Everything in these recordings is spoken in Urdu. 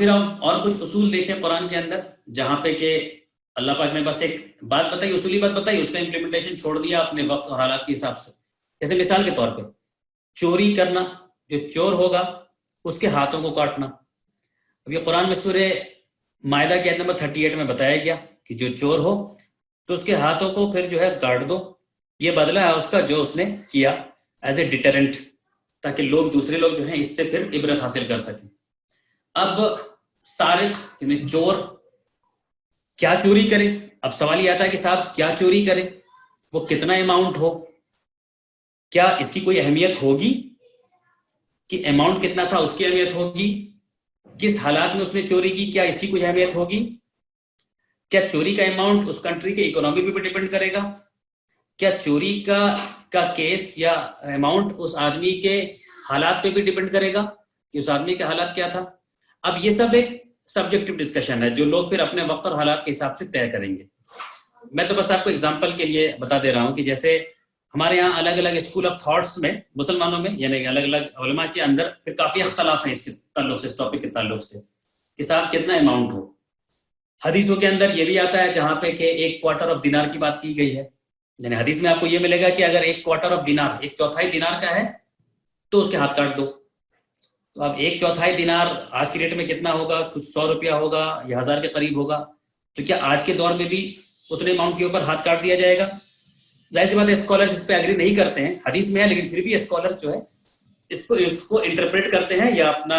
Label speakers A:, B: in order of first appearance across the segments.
A: پھر ہم اور کچھ اصول دیکھیں قرآن کے اندر، جہاں پہ کہ اللہ پاک نے بس ایک بات بتائی، اصولی بات بتائی، اس کا امپلیمنٹیشن چھوڑ دیا اپنے وقت اور حالات کے حساب سے. جیسے مثال کے طور پہ چوری کرنا، جو چور ہوگا اس کے ہاتھوں کو کاٹنا. اب یہ قرآن میں سورہ مائدہ کے آیت نمبر 38 میں بتایا گیا کہ جو چور ہو تو اس کے ہاتھوں کو پھر جو ہے کاٹ دو. یہ بدلہ ہے اس کا جو اس نے کیا ایز اے ڈیٹرنٹ، تاکہ لوگ دوسرے لوگ جو ہیں اس سے پھر عبرت حاصل کر سکیں. اب سارق یعنی چور کیا چوری کرے؟ اب سوال یہ آتا ہے کہ صاحب کیا چوری کرے، وہ کتنا اماؤنٹ ہو، کیا اس کی کوئی اہمیت ہوگی کہ اماؤنٹ کتنا تھا اس کی اہمیت ہوگی، کس حالات میں اس نے چوری کی کیا اس کی کوئی اہمیت ہوگی، کیا چوری کا اماؤنٹ اس کنٹری کے اکنومی پہ بھی ڈیپینڈ کرے گا، کیا چوری کا کیس یا اماؤنٹ اس آدمی کے حالات پہ بھی ڈیپینڈ کرے گا کہ اس آدمی کے حالات کیا تھا. اب یہ سب ایک سبجیکٹو ڈسکشن ہے جو لوگ پھر اپنے وقت اور حالات کے حساب سے طے کریں گے. میں تو بس آپ کو اگزامپل کے لیے بتا دے رہا ہوں کہ جیسے ہمارے یہاں الگ الگ اسکول آف تھاٹس میں مسلمانوں میں یعنی الگ الگ علماء کے اندر پھر کافی اختلاف ہیں اس کے تعلق سے، اس ٹاپک کے تعلق سے کہ صاحب کتنا اماؤنٹ ہو. حدیثوں کے اندر یہ بھی آتا ہے جہاں پہ کہ 1/4 آف دینار کی بات کی گئی ہے. یعنی حدیث میں آپ کو یہ ملے گا کہ اگر 1/4 آف دینار 1/4 دینار کا ہے تو اس کے ہاتھ کاٹ دو. تو اب 1/4 دینار آج کی ڈیٹ میں کتنا ہوگا؟ کچھ 100 روپیہ ہوگا یا 1000 کے قریب ہوگا. تو کیا آج کے دور میں بھی اتنے اماؤنٹ کے اوپر ہاتھ کاٹ دیا جائے گا؟ ظاہر سی بات ہے اسکالرز اس پہ ایگری نہیں کرتے ہیں، حدیث میں ہے لیکن پھر بھی اسکالر جو ہے اس کو انٹرپریٹ کرتے ہیں یا اپنا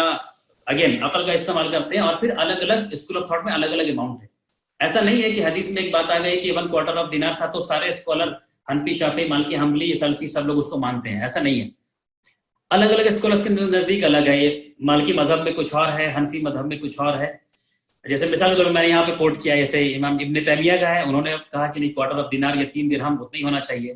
A: اگین عقل کا استعمال کرتے ہیں، اور پھر الگ الگ اسکول آف تھاٹ میں الگ الگ اماؤنٹ ہے. ایسا نہیں ہے کہ حدیث میں ایک بات آ گئی کہ 1/4 آف دینار تھا تو سارے اسکالر حنفی، شافعی، مالکی، حنبلی، سلفی سب لوگ اس کو مانتے ہیں. ایسا نہیں ہے، الگ الگ اسکالرز کے نزدیک الگ ہے. یہ مالکی مذہب میں کچھ اور ہے، حنفی مذہب میں کچھ اور ہے. جیسے مثال کے طور پر میں نے یہاں پہ کوٹ کیا، جیسے امام ابن تیمیہ کا ہے، انہوں نے کہا کہ نہیں 1/4 آف دینار یا 3 درہم اتنا ہی ہونا چاہیے.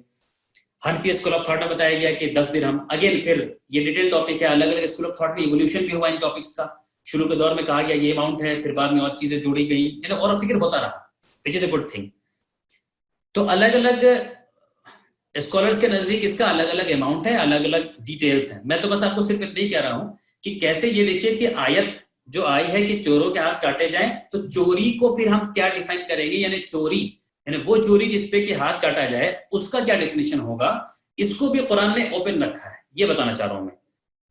A: حنفی اسکول آف تھاٹ میں بتایا گیا کہ 10 درہم. اگین پھر یہ ڈیٹیل ٹاپک ہے، الگ الگ اسکول آف تھاٹ میں ایولیوشن بھی ہوا ان ٹاپکس کا. شروع کے دور میں کہا گیا یہ اماؤنٹ ہے، پھر بعد میں اور چیزیں جوڑی گئی، یعنی غور و فکر ہوتا رہا، وچ از اے گڈ تھنگ. تو الگ الگ اسکالرز کے نزدیک اس کا الگ الگ اماؤنٹ ہے، الگ الگ ڈیٹیلز ہیں. میں تو بس آپ کو صرف اتنا ہی کہہ رہا ہوں کہ کیسے یہ دیکھیے کہ آیت جو آئی ہے کہ چوروں کے ہاتھ کاٹے جائیں، تو چوری کو پھر ہم کیا ڈیفائن کریں گے، یعنی چوری یعنی وہ چوری جس پہ کہ ہاتھ کاٹا جائے اس کا کیا ڈیفینیشن ہوگا. اس کو بھی قرآن نے اوپن رکھا ہے، یہ بتانا چاہ رہا ہوں میں.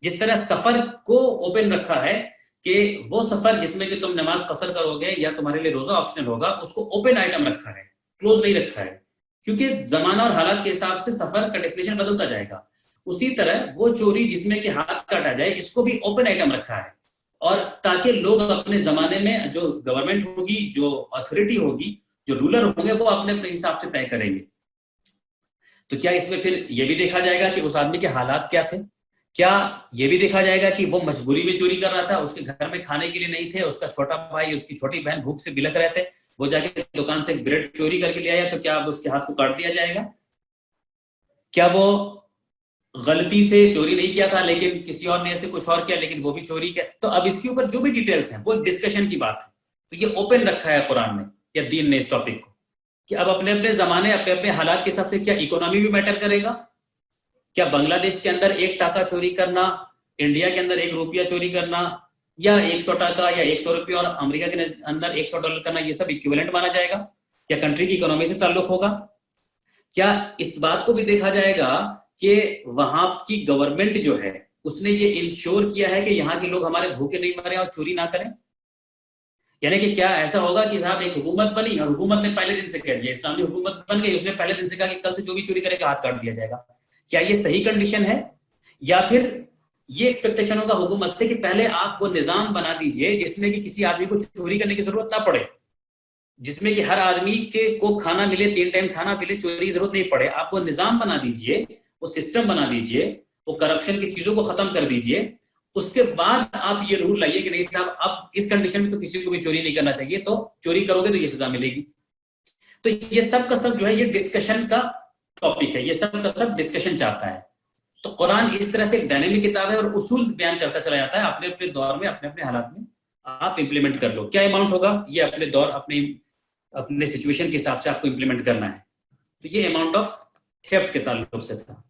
A: جس طرح سفر کو اوپن رکھا ہے کہ وہ سفر جس میں کہ تم نماز قصر کرو گے یا تمہارے لیے روزہ آپشنل ہوگا، اس کو اوپن آئٹم رکھا ہے، کلوز نہیں رکھا ہے، کیونکہ زمانہ اور حالات کے حساب سے سفر کا ڈیفینیشن بدلتا جائے گا. اسی طرح وہ چوری جس میں کہ ہاتھ کاٹا جائے اس کو بھی اوپن آئٹم رکھا ہے، اور تاکہ لوگ اپنے زمانے میں جو گورنمنٹ ہوگی، جو اتھارٹی ہوگی، جو رولر ہوں گے، وہ اپنے اپنے حساب سے طے کریں گے. تو کیا اس میں پھر یہ بھی دیکھا جائے گا کہ اس آدمی کے حالات کیا تھے؟ کیا یہ بھی دیکھا جائے گا کہ وہ مجبوری میں چوری کر رہا تھا، اس کے گھر میں کھانے کے لیے نہیں تھے، اس کا چھوٹا بھائی، اس کی چھوٹی بہن بھوک سے بلک رہے تھے، وہ جا کے دکان سے بریڈ چوری کر کے لے آیا، تو کیا اب اس کے ہاتھ کو کاٹ دیا جائے گا؟ کیا وہ غلطی سے چوری نہیں کیا تھا لیکن کسی اور نے ایسے کچھ اور کیا لیکن وہ بھی چوری کیا؟ تو اب اس کے اوپر جو بھی ڈیٹیلز ہیں وہ ڈسکشن کی بات ہے. تو یہ اوپن رکھا ہے قرآن نے یا دین نے اس ٹاپک کو کہ اب اپنے اپنے زمانے، اپنے اپنے حالات کے حساب سے کیا اکانومی بھی میٹر کرے گا. کیا بنگلہ دیش کے اندر 1 ٹاکا چوری کرنا، انڈیا کے اندر 1 روپیہ چوری کرنا، یا 100 ٹاکا یا 100 روپیہ اور امریکہ کے اندر $100 کرنا، یہ سب ایکویولنٹ مانا جائے گا؟ کیا کنٹری کی اکانومی سے تعلق ہوگا؟ کیا اس بات کو بھی دیکھا جائے گا کہ وہاں کی گورنمنٹ جو ہے اس نے یہ انشور کیا ہے کہ یہاں کے لوگ ہمارے بھوکے نہیں مریں اور چوری نہ کریں؟ یعنی کہ کیا ایسا ہوگا کہ صاحب ایک حکومت بنی اور حکومت نے پہلے دن سے کہہ دیا، اسلامی حکومت بن گئی، اس نے پہلے دن سے کہا کہ کل سے جو بھی چوری کرے گا ہاتھ کاٹ دیا جائے گا؟ کیا یہ صحیح کنڈیشن ہے؟ یا پھر یہ ایکسپیکٹیشن ہوگا حکومت سے کہ پہلے آپ وہ نظام بنا دیجئے جس میں کہ کسی آدمی کو چوری کرنے کی ضرورت نہ پڑے، جس میں کہ ہر آدمی کو کھانا ملے، 3 ٹائم کھانا ملے، چوری کی ضرورت نہیں پڑے. آپ وہ نظام بنا دیجئے، وہ سسٹم بنا دیجئے، وہ کرپشن کی چیزوں کو ختم کر دیجئے. اس کے بعد آپ یہ رول لائیے کہ نہیں صاحب اب اس کنڈیشن میں تو کسی کو بھی چوری نہیں کرنا چاہیے، تو چوری کرو گے تو یہ سزا ملے گی. تو یہ سب کا سب جو ہے یہ ڈسکشن کا ٹاپک ہے، یہ سب کا سب ڈسکشن چاہتا ہے. تو قرآن اس طرح سے ایک ڈائنامک کتاب ہے اور اصول بیان کرتا چلا جاتا ہے. اپنے اپنے دور میں، اپنے اپنے حالات میں آپ امپلیمنٹ کر لو. کیا اماؤنٹ ہوگا یہ اپنے دور، اپنے سچویشن کے حساب سے آپ کو امپلیمنٹ کرنا ہے. تو یہ اماؤنٹ آف تھیفٹ کے تعلق سے تھا.